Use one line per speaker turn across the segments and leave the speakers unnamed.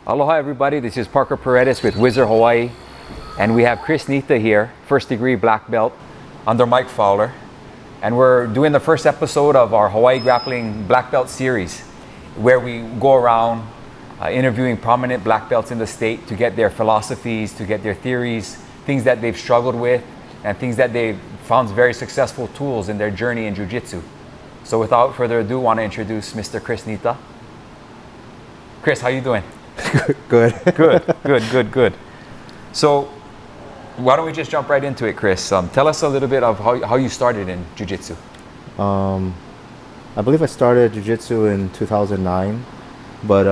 Aloha everybody, this is Parker Paredes with Wizard Hawaii, and we have Chris Nitta here, first degree black belt under Mike Fowler, and we're doing the first episode of our Hawaii Grappling Black Belt series, where we go around interviewing prominent black belts in the state to get their philosophies, to get their theories, things that they've struggled with, and things that they've found very successful tools in their journey in Jiu-Jitsu. So without further ado, I want to introduce Mr. Chris Nitta. Chris, how you doing?
Good.
Good. So why don't we just jump right into it, Chris? Tell us a little bit of how you started in Jiu-Jitsu.
I believe I started Jiu-Jitsu in 2009, but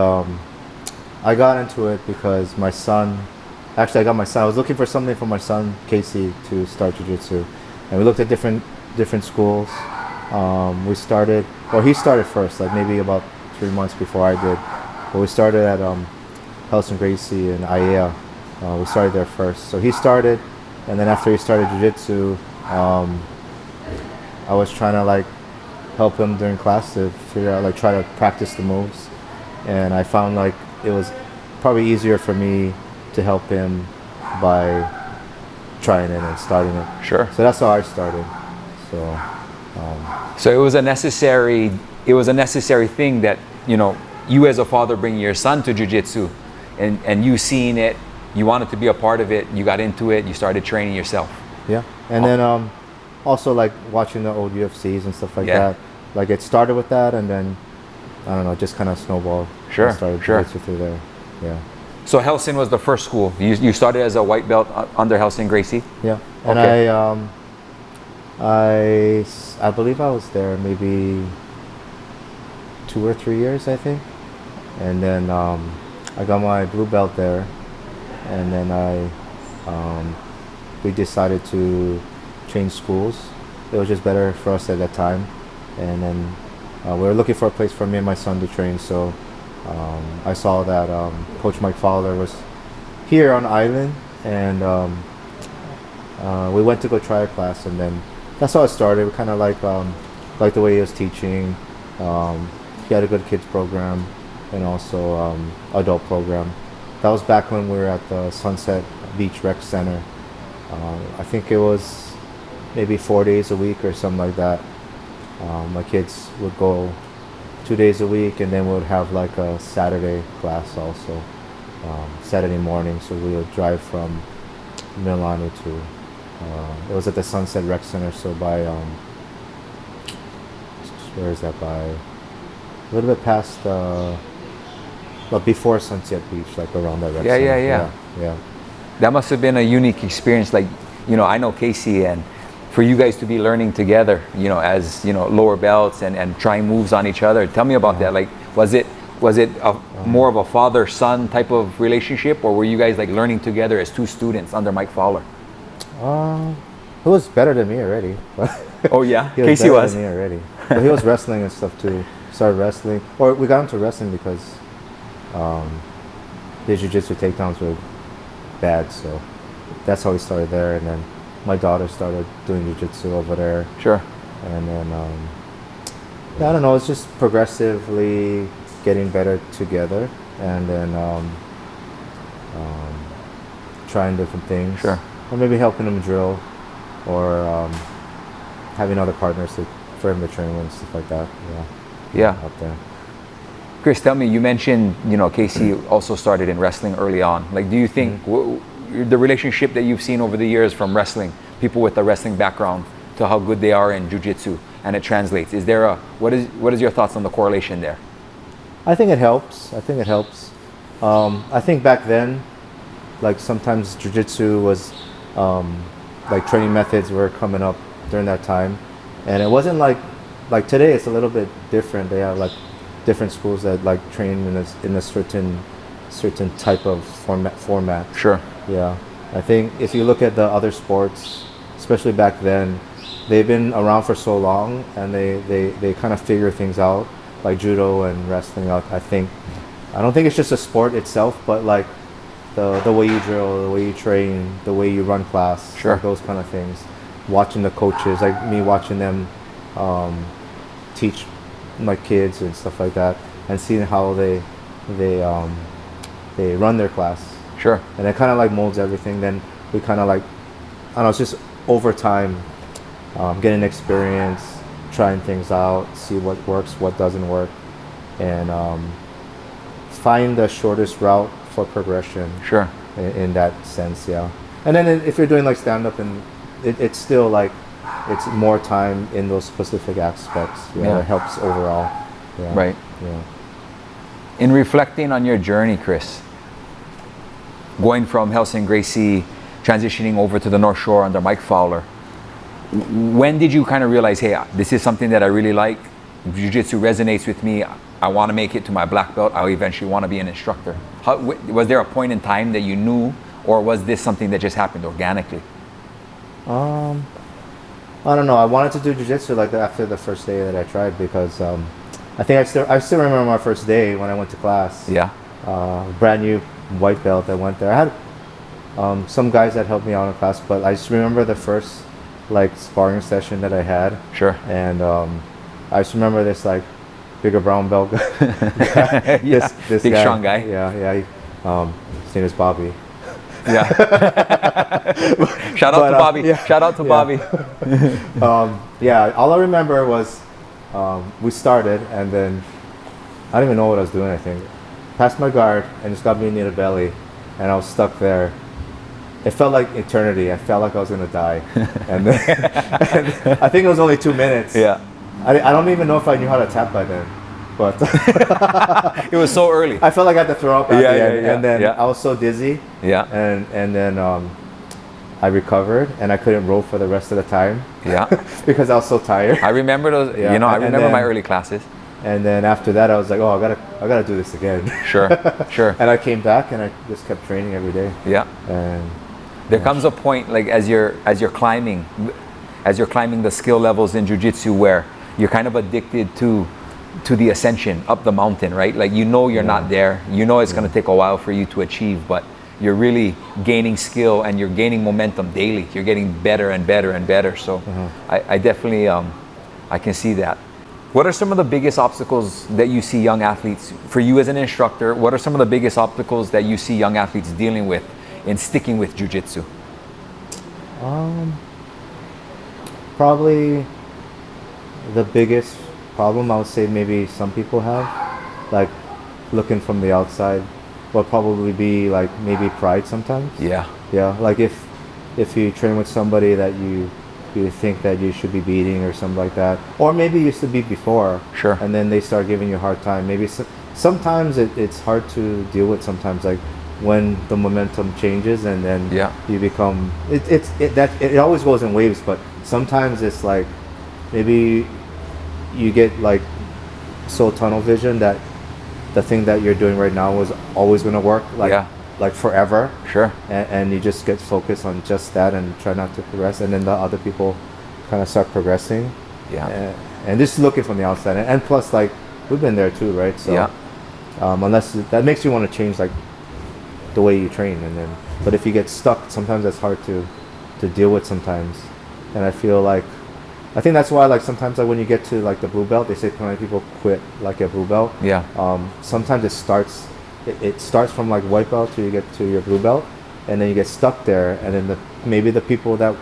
I got into it because my son, I was looking for something for my son, Casey, to start Jiu-Jitsu. And we looked at different schools. He started first, like maybe about 3 months before I did. But we started at Helson Gracie and IAEA. We started there first. So he started, and then after he started Jiu-Jitsu, I was trying to help him during class to figure out, try to practice the moves. And I found it was probably easier for me to help him by trying it and starting it.
Sure.
So that's how I started.
So it was a necessary thing that, you as a father bringing your son to Jiu-Jitsu and you seeing it, you wanted to be a part of it, you got into it, you started training yourself.
Yeah. And then also watching the old UFCs and stuff like that. It started with that, and then I don't know, just kind of snowballed.
Sure.
Started Jiu-Jitsu through there. Yeah.
So Helson was the first school. You started as a white belt under Helson Gracie?
Yeah. And okay. I believe I was there maybe 2 or 3 years, I think. And then I got my blue belt there, and then we decided to change schools. It was just better for us at that time, and then we were looking for a place for me and my son to train. So I saw that Coach Mike Fowler was here on Island, and we went to go try a class, and then that's how it started. We kind of like the way he was teaching. He had a good kids program and also adult program. That was back when we were at the Sunset Beach Rec Center. I think it was maybe 4 days a week or something like that. My kids would go 2 days a week, and then we would have a Saturday class also, Saturday morning. So we would drive from Milano to, it was at the Sunset Rec Center, so by, where is that, by a little bit past, but before Sunset Beach, around that rec center. Yeah.
That must have been a unique experience. I know Casey, and for you guys to be learning together, as lower belts and trying moves on each other. Tell me about that. Was it more of a father-son type of relationship, or were you guys learning together as two students under Mike Fowler?
He was better than me already.
Oh yeah,
Casey was better than me already. But he was wrestling and stuff too. Started wrestling, or we got into wrestling because his jiu-jitsu takedowns were bad, so that's how we started there. And then my daughter started doing jiu-jitsu over there.
Sure.
And then I don't know, it's just progressively getting better together, and then trying different things.
Sure.
Or maybe helping him drill, or having other partners for him to train with and stuff like that.
Yeah.
Up there.
Chris, tell me, you mentioned, Casey also started in wrestling early on. Do you think the relationship that you've seen over the years from wrestling, people with a wrestling background, to how good they are in jiu-jitsu, and it translates? Is there what is your thoughts on the correlation there?
I think it helps. I think back then, sometimes jiu-jitsu was, training methods were coming up during that time. And it wasn't like today, it's a little bit different. They have different schools that train in a certain type of format.
Sure.
Yeah. I think if you look at the other sports, especially back then, they've been around for so long, and they kind of figure things out, like judo and wrestling. I don't think it's just a sport itself, but the way you drill, the way you train, the way you run class,
sure,
those kind of things. Watching the coaches, me watching them teach my kids and stuff like that, and seeing how they they run their class,
Sure.
and it kind of like molds everything. Then we kind of like, I don't know, it's just over time, getting experience, trying things out, see what works, what doesn't work, and find the shortest route for progression.
Sure.
In that sense, yeah. And then if you're doing like stand up, and it's still like it's more time in those specific aspects.
Yeah.
It helps overall. Yeah.
Right.
Yeah.
In reflecting on your journey, Chris, going from Helson Gracie, transitioning over to the North Shore under Mike Fowler, when did you kind of realize, hey, this is something that I really like, Jiu-Jitsu resonates with me, I want to make it to my black belt, I eventually want to be an instructor? Was there a point in time that you knew, or was this something that just happened organically?
I don't know. I wanted to do jiu-jitsu like after the first day that I tried, because I think I still remember my first day when I went to class.
Yeah.
Brand new white belt. I went there. I had some guys that helped me out in class, but I just remember the first like sparring session that I had.
Sure.
And I just remember this like bigger brown belt guy.
Yeah.
this
Big
guy.
strong guy.
Yeah. His name is Bobby.
Yeah. Shout out to Bobby.
Yeah.
Shout out to Bobby.
Yeah, all I remember was we started, and then I don't even know what I was doing. I think passed my guard and just got me near the belly, and I was stuck there. It felt like eternity. I felt like I was gonna die, and then and I think it was only 2 minutes.
Yeah.
I don't even know if I knew how to tap by then, but
It was so early.
I felt like I had to throw up at the end, and then
yeah.
I was so dizzy.
Yeah.
And then I recovered, and I couldn't roll for the rest of the time.
Yeah.
Because I was so tired.
I remember those.
Yeah,
You know, I
and
remember
then-
my early classes.
And then after that, I was like, oh, I gotta do this again.
Sure. Sure.
And I came back, and I just kept training every day.
Yeah.
And
There comes a point, like as you're climbing the skill levels in jiu-jitsu, where you're kind of addicted to the ascension up the mountain, right? Like you're not there. You know it's going to take a while for you to achieve, but you're really gaining skill and you're gaining momentum daily. You're getting better and better and better. So I definitely I can see that. What are some of the biggest obstacles that you see young athletes, for you as an instructor, what are some of the biggest obstacles that you see young athletes dealing with in sticking with jiu-jitsu?
probably the biggest problem I would say maybe some people have, like looking from the outside, would probably be like maybe pride sometimes.
Yeah.
Yeah, like if you train with somebody that you think that you should be beating or something like that, or maybe you used to beat before,
Sure.
and then they start giving you a hard time. Maybe sometimes it's hard to deal with. Sometimes like when the momentum changes, and then you become it always goes in waves, but sometimes it's like maybe you get like so tunnel vision that the thing that you're doing right now was always going to work like forever.
Sure.
And you just get focused on just that and try not to progress, and then the other people kind of start progressing.
Yeah.
And just looking from the outside, and plus like we've been there too, right? So unless that makes you want to change like the way you train, and then but if you get stuck, sometimes that's hard to deal with sometimes. And I think that's why like sometimes like when you get to like the blue belt, they say how many people quit like a blue belt.
Yeah.
Sometimes it starts from like white belt till you get to your blue belt, and then you get stuck there, and then maybe the people that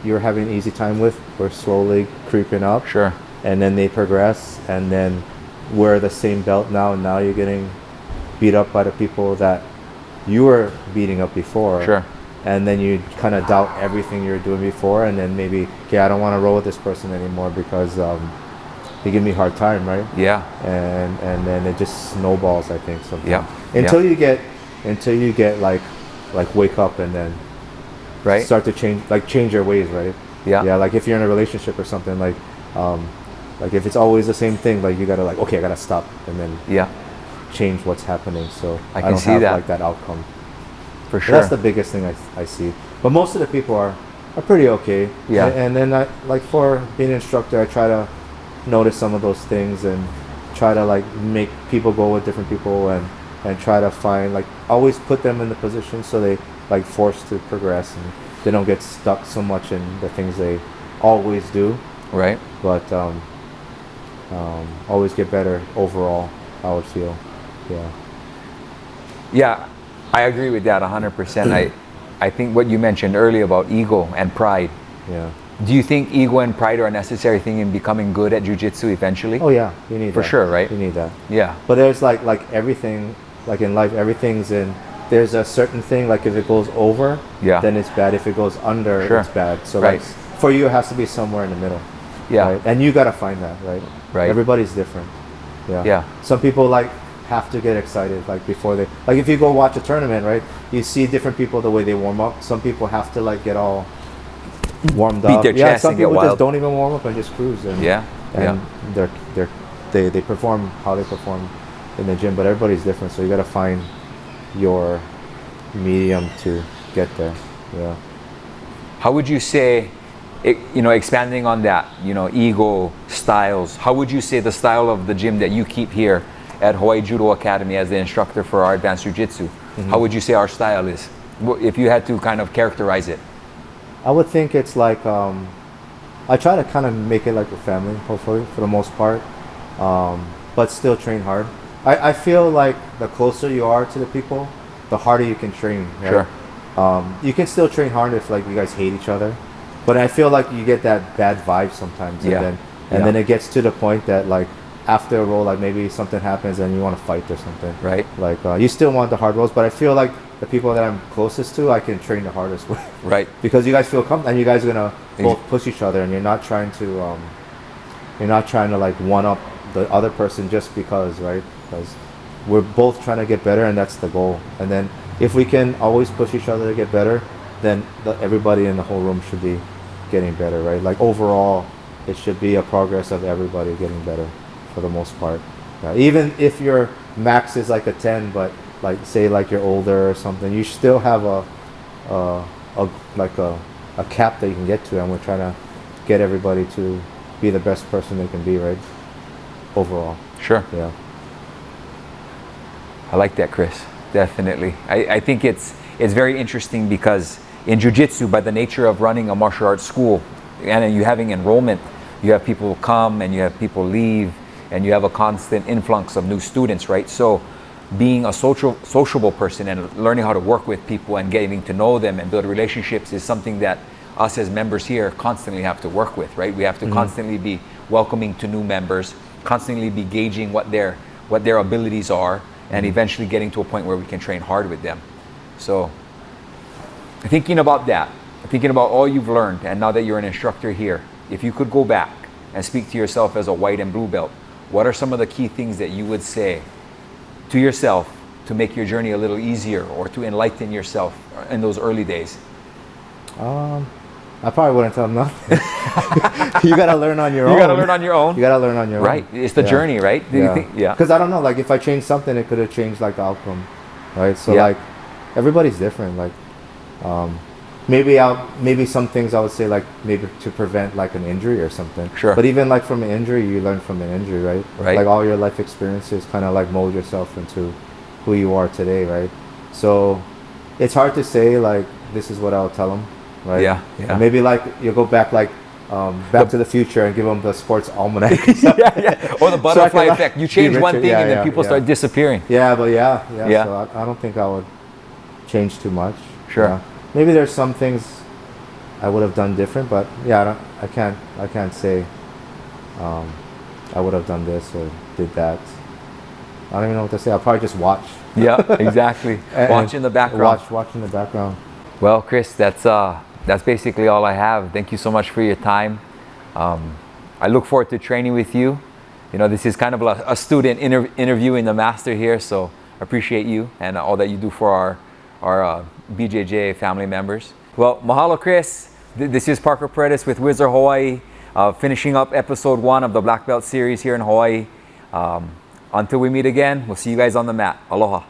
you're having an easy time with were slowly creeping up.
Sure.
And then they progress, and then we're the same belt now, and now you're getting beat up by the people that you were beating up before.
Sure.
And then you kind of doubt everything you were doing before, and then maybe, okay, I don't want to roll with this person anymore because they give me a hard time, right?
Yeah.
And then it just snowballs, I think. Sometimes.
Yeah.
Until you get like wake up, and then start to change your ways, right?
Yeah.
Yeah. Like if you're in a relationship or something, like if it's always the same thing, like you gotta like, okay, I gotta stop, and then change what's happening. So
I can
don't
see
have
that.
like that outcome.
For
But
sure.
that's the biggest thing I see. But most of the people are pretty okay.
Yeah.
And then for being an instructor, I try to notice some of those things and try to like make people go with different people, and try to find like always put them in the position so they like forced to progress, and they don't get stuck so much in the things they always do.
Right.
But always get better overall, I would feel. Yeah.
Yeah, I agree with that 100%. I think what you mentioned earlier about ego and pride.
Yeah.
Do you think ego and pride are a necessary thing in becoming good at jiu-jitsu eventually?
Oh yeah, you need
For
that.
sure, right?
You need that.
Yeah.
But there's like everything, like in life, everything's in. There's a certain thing, like if it goes over,
Yeah.
then it's bad. If it goes under,
Sure.
it's bad. So
Right.
like for you, it has to be somewhere in the middle.
Yeah.
Right? And you gotta find that, right?
Right.
Everybody's different. Yeah.
Yeah.
Some people like have to get excited like before they, like if you go watch a tournament, right? You see different people the way they warm up. Some people have to like get all warmed
Beat
up.
their chest
some
and get
people
wild.
just don't even warm up and just cruise. And,
Yeah.
And they perform how they perform in the gym, but everybody's different. So you gotta find your medium to get there. Yeah.
How would you say, expanding on that, ego, styles, how would you say the style of the gym that you keep here at Hawaii Judo Academy as the instructor for our advanced jiu-jitsu, how would you say our style is? If you had to kind of characterize it.
I would think it's like, I try to kind of make it like a family, hopefully, for the most part, but still train hard. I feel like the closer you are to the people, the harder you can train. Right?
Sure.
You can still train hard if like you guys hate each other, but I feel like you get that bad vibe sometimes, and then it gets to the point that like after a roll, like maybe something happens and you want to fight or something.
Right.
Like you still want the hard rolls, but I feel like the people that I'm closest to, I can train the hardest with.
Right.
Because you guys feel comfortable and you guys are gonna both push each other, and you're not trying to like one up the other person just because, right? Because we're both trying to get better, and that's the goal. And then if we can always push each other to get better, then everybody in the whole room should be getting better, right? Like overall, it should be a progress of everybody getting better for the most part. Even if your max is like a 10, but like say like you're older or something, you still have a cap that you can get to, and we're trying to get everybody to be the best person they can be, right? Overall.
Sure.
Yeah.
I like that, Chris. Definitely. I think it's very interesting because in jiu-jitsu, by the nature of running a martial arts school and you having enrollment, you have people come and you have people leave, and you have a constant influx of new students, right? So being a sociable person and learning how to work with people and getting to know them and build relationships is something that us as members here constantly have to work with, right? We have to constantly be welcoming to new members, constantly be gauging what their abilities are, and eventually getting to a point where we can train hard with them. So thinking about that, thinking about all you've learned, and now that you're an instructor here, if you could go back and speak to yourself as a white and blue belt, what are some of the key things that you would say to yourself to make your journey a little easier or to enlighten yourself in those early days?
I probably wouldn't tell them nothing. You gotta learn on your own.
You gotta learn on your own.
You gotta learn on your own.
Right. It's the journey, right?
Yeah. Because I don't know, like if I changed something, it could have changed like the outcome, right? So like everybody's different. Like maybe some things I would say like maybe to prevent like an injury or something.
Sure.
But even like from an injury, you learn from an injury, right?
Right.
Like all your life experiences kind of like mold yourself into who you are today, right? So it's hard to say like this is what I'll tell them, right?
Yeah.
And maybe like you go back like Back to the Future and give them the sports almanac.
Or the butterfly effect. You change one thing and then people start disappearing.
Yeah, but so I don't think I would change too much.
Sure.
Yeah. Maybe there's some things I would have done different, but I can't say I would have done this or did that. I don't even know what to say. I'll probably just watch.
Yeah, exactly. Watch in the background.
Watch in the background.
Well, Chris, that's basically all I have. Thank you so much for your time. I look forward to training with you. This is kind of a student interviewing the master here, so I appreciate you and all that you do for our BJJ family members. Well, mahalo, Chris. This is Parker Paredes with Wizard Hawaii, finishing up episode 1 of the Black Belt series here in Hawaii. Until we meet again, we'll see you guys on the mat. Aloha.